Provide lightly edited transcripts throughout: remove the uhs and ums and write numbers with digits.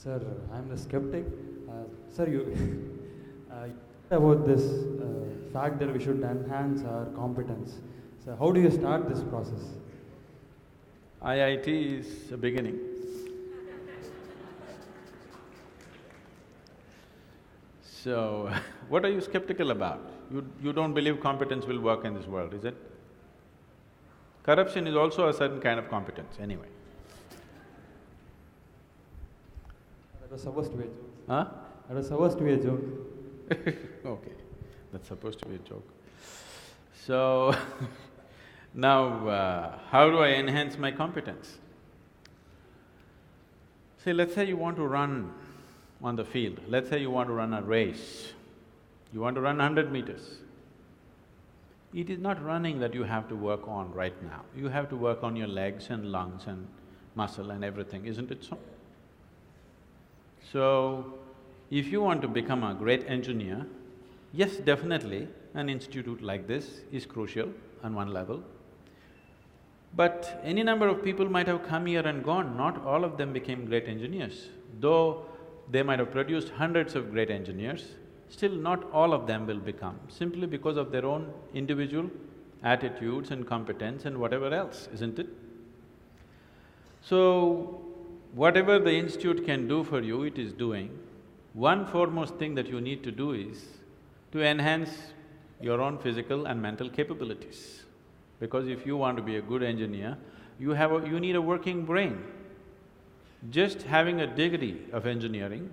Sir, I'm the skeptic. Sir, you about this fact that we should enhance our competence. So, how do you start this process? IIT is a beginning. So, what are you skeptical about? You don't believe competence will work in this world, is it? Corruption is also a certain kind of competence, anyway. That was supposed to be a joke. Huh? That was supposed to be a joke. Okay, that's supposed to be a joke. So, now, how do I enhance my competence? See, let's say you want to run on the field, let's say you want to run a race, you want to run 100 meters. It is not running that you have to work on right now, you have to work on your legs and lungs and muscle and everything, isn't it so? So, if you want to become a great engineer, yes, definitely an institute like this is crucial on one level. But any number of people might have come here and gone, not all of them became great engineers. Though they might have produced hundreds of great engineers, still not all of them will become, simply because of their own individual attitudes and competence and whatever else, isn't it? So, whatever the institute can do for you, it is doing. One foremost thing that you need to do is to enhance your own physical and mental capabilities. Because if you want to be a good engineer, you need a working brain. Just having a degree of engineering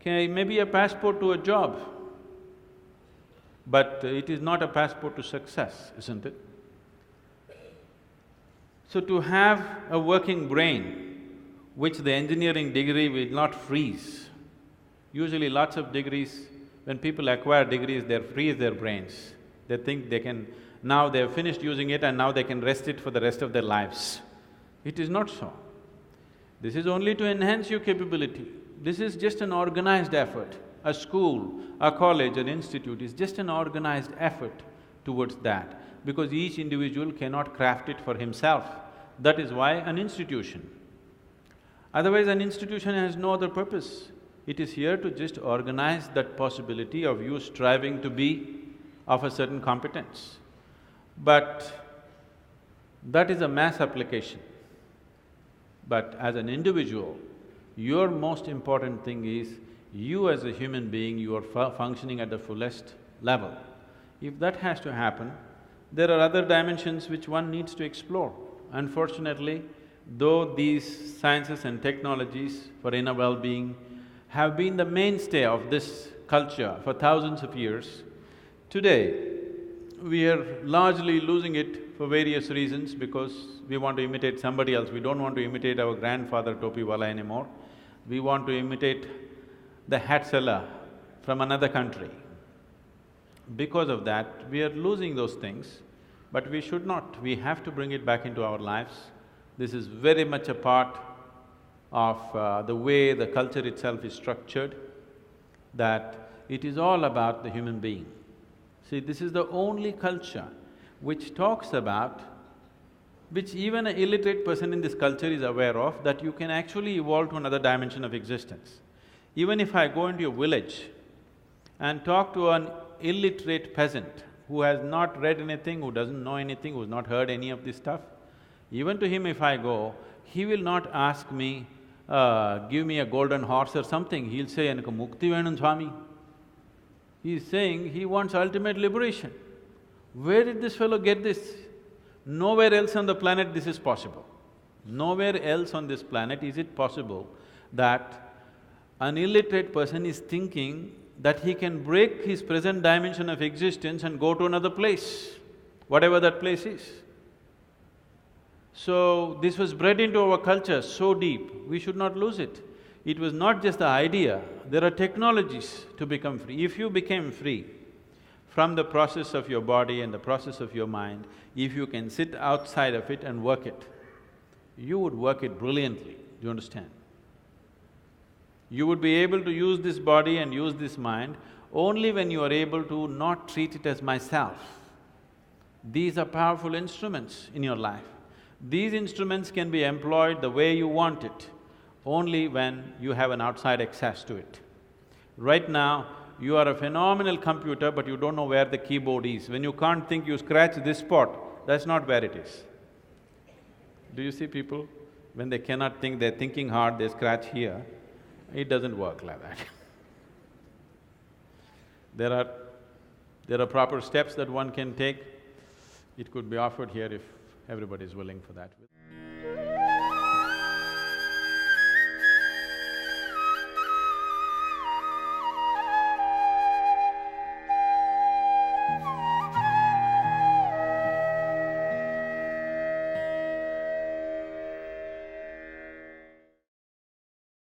may be a passport to a job, but it is not a passport to success, isn't it? So to have a working brain, which the engineering degree will not freeze. Usually lots of degrees, when people acquire degrees, they freeze their brains. They think they can… now they've finished using it and now they can rest it for the rest of their lives. It is not so. This is only to enhance your capability. This is just an organized effort. A school, a college, an institute is just an organized effort towards that, because each individual cannot craft it for himself. That is why an institution. Otherwise, an institution has no other purpose. It is here to just organize that possibility of you striving to be of a certain competence. But that is a mass application. But as an individual, your most important thing is you as a human being, you are functioning at the fullest level. If that has to happen, there are other dimensions which one needs to explore. Unfortunately, though these sciences and technologies for inner well-being have been the mainstay of this culture for thousands of years, today we are largely losing it for various reasons, because we want to imitate somebody else. We don't want to imitate our grandfather Topiwala anymore. We want to imitate the hat seller from another country. Because of that, we are losing those things, but we should not. We have to bring it back into our lives. This is very much a part of the way the culture itself is structured, that it is all about the human being. See, this is the only culture which talks about, which even an illiterate person in this culture is aware of, that you can actually evolve to another dimension of existence. Even if I go into a village and talk to an illiterate peasant who has not read anything, who doesn't know anything, who's not heard any of this stuff, even to him if I go, he will not ask me, give me a golden horse or something, he'll say, "Enakku mukti venum Swami." He is saying he wants ultimate liberation. Where did this fellow get this? Nowhere else on the planet this is possible. Nowhere else on this planet is it possible that an illiterate person is thinking that he can break his present dimension of existence and go to another place, whatever that place is. So, this was bred into our culture so deep, we should not lose it. It was not just the idea, there are technologies to become free. If you became free from the process of your body and the process of your mind, if you can sit outside of it and work it, you would work it brilliantly, do you understand? You would be able to use this body and use this mind only when you are able to not treat it as myself. These are powerful instruments in your life. These instruments can be employed the way you want it. only when you have an outside access to it. Right now, you are a phenomenal computer, but you don't know where the keyboard is. When you can't think, you scratch this spot, that's not where it is. Do you see people? When they cannot think, they're thinking hard, they scratch here. It doesn't work like that. There are proper steps that one can take. It could be offered here if everybody is willing for that.